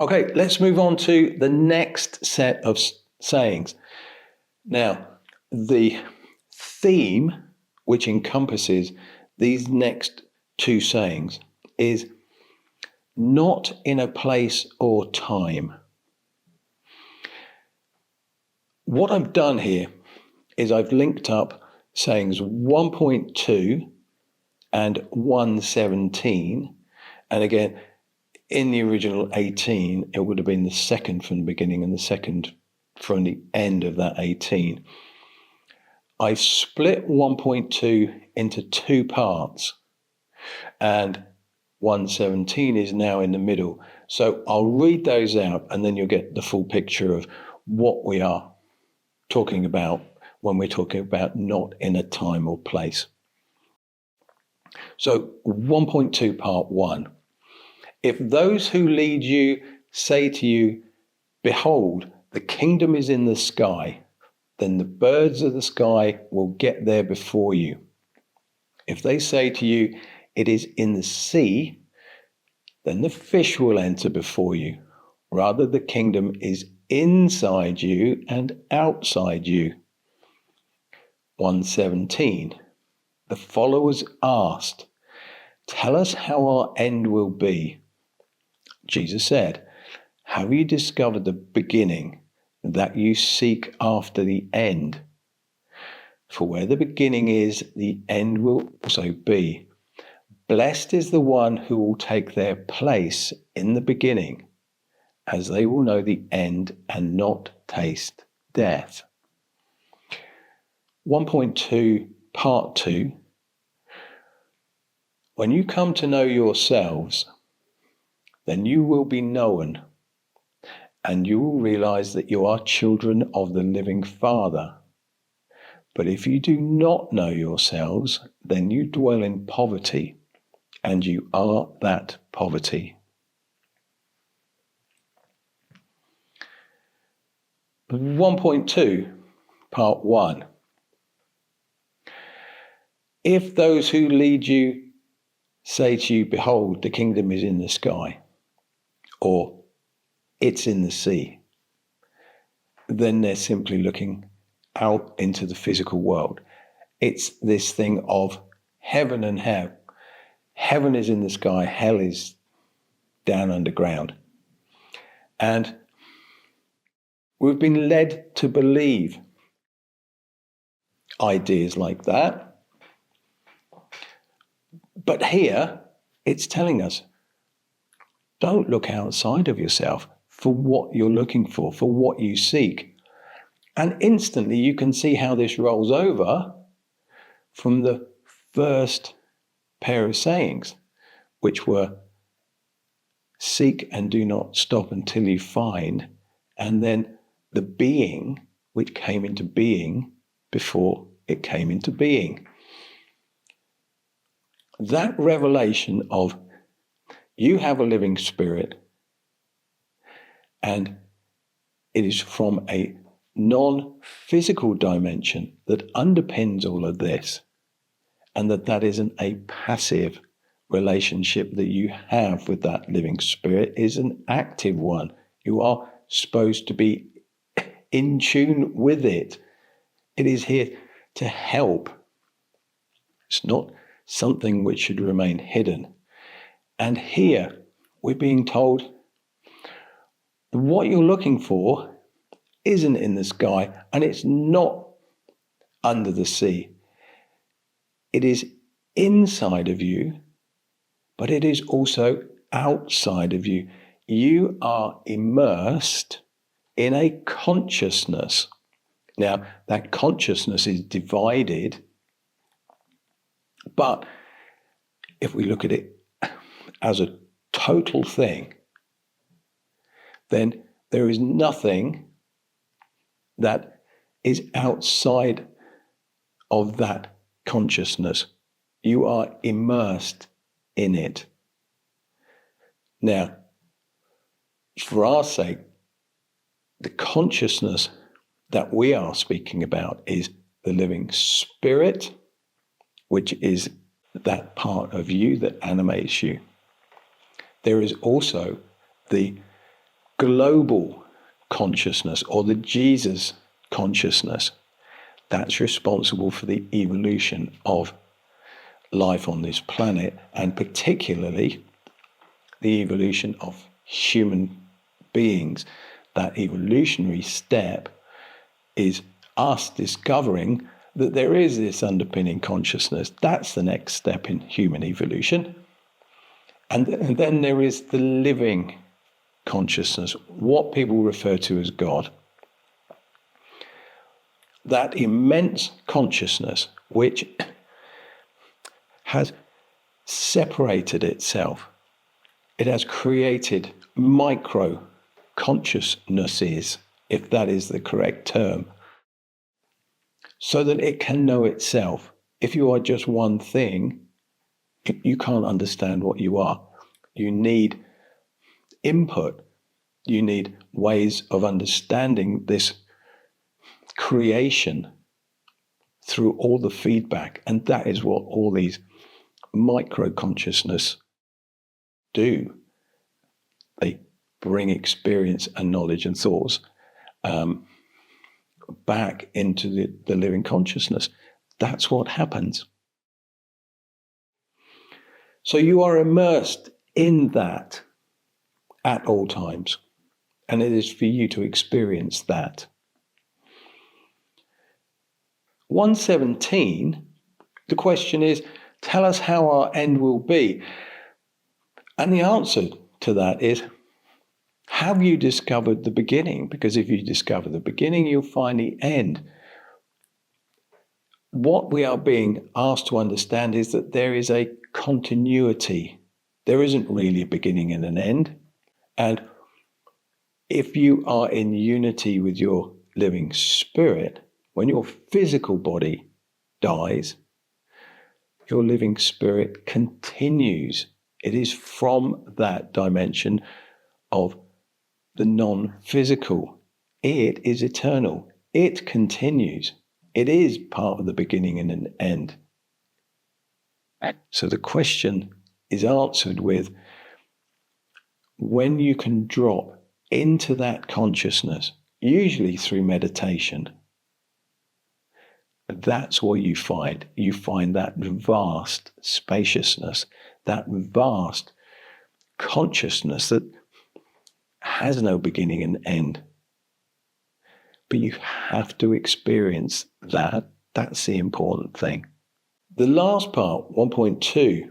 Okay, let's move on to the next set of sayings. Now, the theme which encompasses these next two sayings is not in a place or time. What I've done here is I've linked up sayings 1.2 and 117. And again, in the original 18, it would have been the second from the beginning and the second from the end of that 18. I've split 1.2 into two parts, and 117 is now in the middle. So I'll read those out, and then you'll get the full picture of what we are talking about when we're talking about not in a time or place. So 1.2 part 1. If those who lead you say to you, behold, the kingdom is in the sky, then the birds of the sky will get there before you. If they say to you, it is in the sea, then the fish will enter before you. Rather, the kingdom is inside you and outside you. 117. The followers asked, tell us how our end will be. Jesus said, have you discovered the beginning, that you seek after the end? For where the beginning is, the end will also be. Blessed is the one who will take their place in the beginning, as they will know the end and not taste death. 1.2 part 2. When you come to know yourselves, then you will be known, and you will realize that you are children of the living Father. But if you do not know yourselves, then you dwell in poverty, and you are that poverty. But 1.2, part 1. If those who lead you say to you, behold, the kingdom is in the sky, or it's in the sea, then they're simply looking out into the physical world. It's this thing of heaven and hell. Heaven is in the sky, hell is down underground. And we've been led to believe ideas like that. But here, it's telling us, don't look outside of yourself for what you're looking for what you seek. And instantly you can see how this rolls over from the first pair of sayings, which were seek and do not stop until you find, and then the being, which came into being before it came into being. That revelation of you have a living spirit, and it is from a non-physical dimension that underpins all of this, and that isn't a passive relationship that you have with that living spirit, is an active one. You are supposed to be in tune with it. It is here to help. It's not something which should remain hidden. And here we're being told what you're looking for isn't in the sky, and it's not under the sea. It is inside of you, but it is also outside of you. You are immersed in a consciousness. Now, that consciousness is divided, but if we look at it as a total thing, then there is nothing that is outside of that consciousness. You are immersed in it. Now, for our sake, the consciousness that we are speaking about is the living spirit, which is that part of you that animates you. There is also the global consciousness or the Jesus consciousness that's responsible for the evolution of life on this planet, and particularly the evolution of human beings. That evolutionary step is us discovering that there is this underpinning consciousness. That's the next step in human evolution. And then there is the living consciousness, what people refer to as God. That immense consciousness which has separated itself. It has created micro consciousnesses, if that is the correct term, so that it can know itself. If you are just one thing, you can't understand what you are. You need input. You need ways of understanding this creation through all the feedback. And that is what all these micro consciousness do. They bring experience and knowledge and thoughts back into the living consciousness. That's what happens. So you are immersed in that at all times. And it is for you to experience that. 117, the question is, tell us how our end will be. And the answer to that is, have you discovered the beginning? Because if you discover the beginning, you'll find the end. What we are being asked to understand is that there is a continuity. There isn't really a beginning and an end. And if you are in unity with your living spirit, when your physical body dies, your living spirit continues. It is from that dimension of the non-physical. It is eternal. It continues. It is part of the beginning and an end. So the question is answered with, when you can drop into that consciousness, usually through meditation, that's what you find. You find that vast spaciousness, that vast consciousness that has no beginning and end. But you have to experience that. That's the important thing. The last part, 1.2,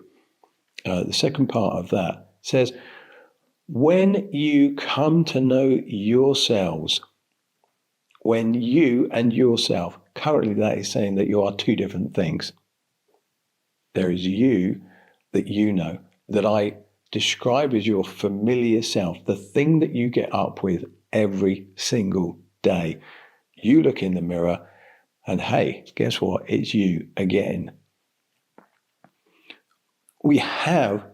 the second part of that says, when you come to know yourselves, when you and yourself, currently that is saying that you are two different things. There is you that you know, that I describe as your familiar self, the thing that you get up with every single day. You look in the mirror and hey, guess what? It's you again. We have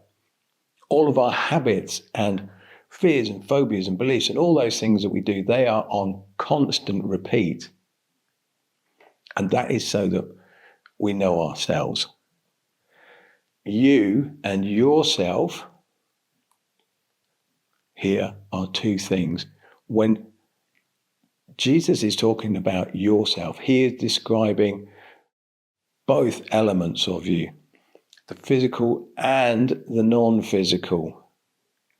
all of our habits and fears and phobias and beliefs and all those things that we do, they are on constant repeat. And that is so that we know ourselves. You and yourself here are two things. When Jesus is talking about yourself, he is describing both elements of you, the physical and the non-physical.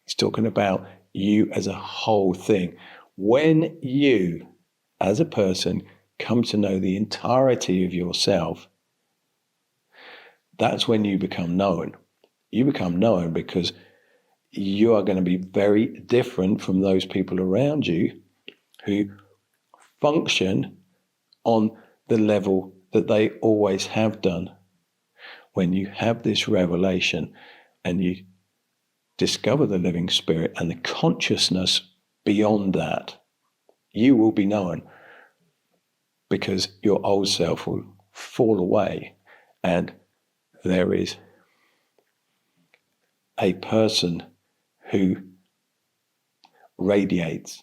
He's talking about you as a whole thing. When you, as a person, come to know the entirety of yourself, that's when you become known. You become known because you are going to be very different from those people around you who function on the level that they always have done. When you have this revelation and you discover the living spirit and the consciousness beyond that, you will be known because your old self will fall away and there is a person who radiates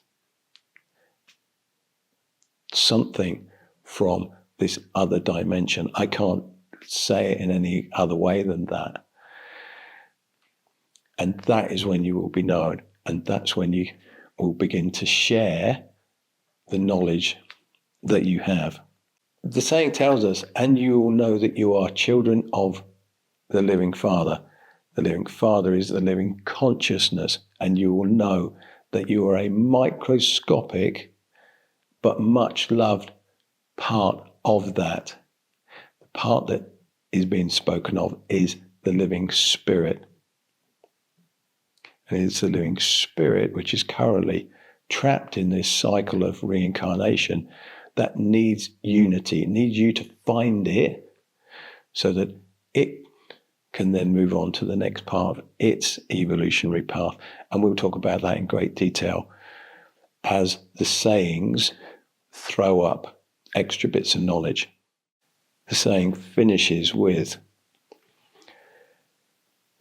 something from this other dimension. I can't say it in any other way than that. And that is when you will be known. And that's when will begin to share the knowledge that you have. The saying tells us, and you will know that you are children of the living Father. The living Father is the living consciousness, and you will know that you are a microscopic but much loved part of that. The part that is being spoken of is the living Spirit. And it's the living Spirit which is currently trapped in this cycle of reincarnation that needs unity. It needs you to find it so that it can then move on to the next part of its evolutionary path. And we'll talk about that in great detail as the sayings throw up extra bits of knowledge. The saying finishes with,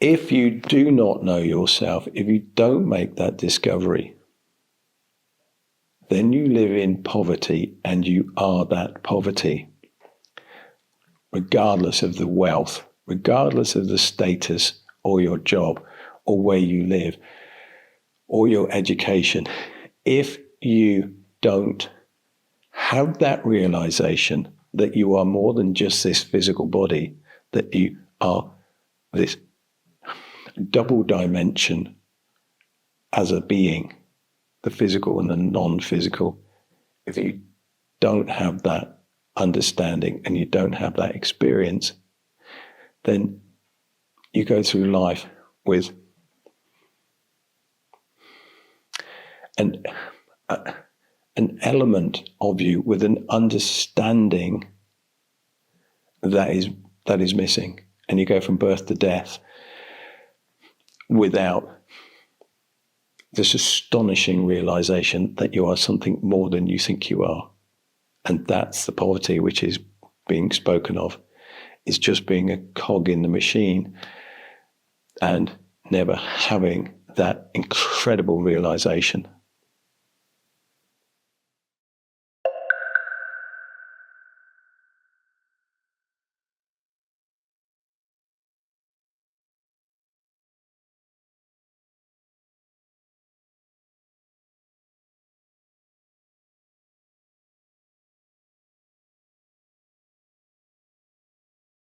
if you do not know yourself, if you don't make that discovery, then you live in poverty, and you are that poverty, regardless of the wealth, regardless of the status or your job or where you live or your education. If you don't have that realization that you are more than just this physical body, that you are this double dimension as a being, the physical and the non-physical, if you don't have that understanding and you don't have that experience, then you go through life with an element of you, with an understanding that is missing, and you go from birth to death without this astonishing realization that you are something more than you think you are. And that's the poverty which is being spoken of. It's just being a cog in the machine and never having that incredible realization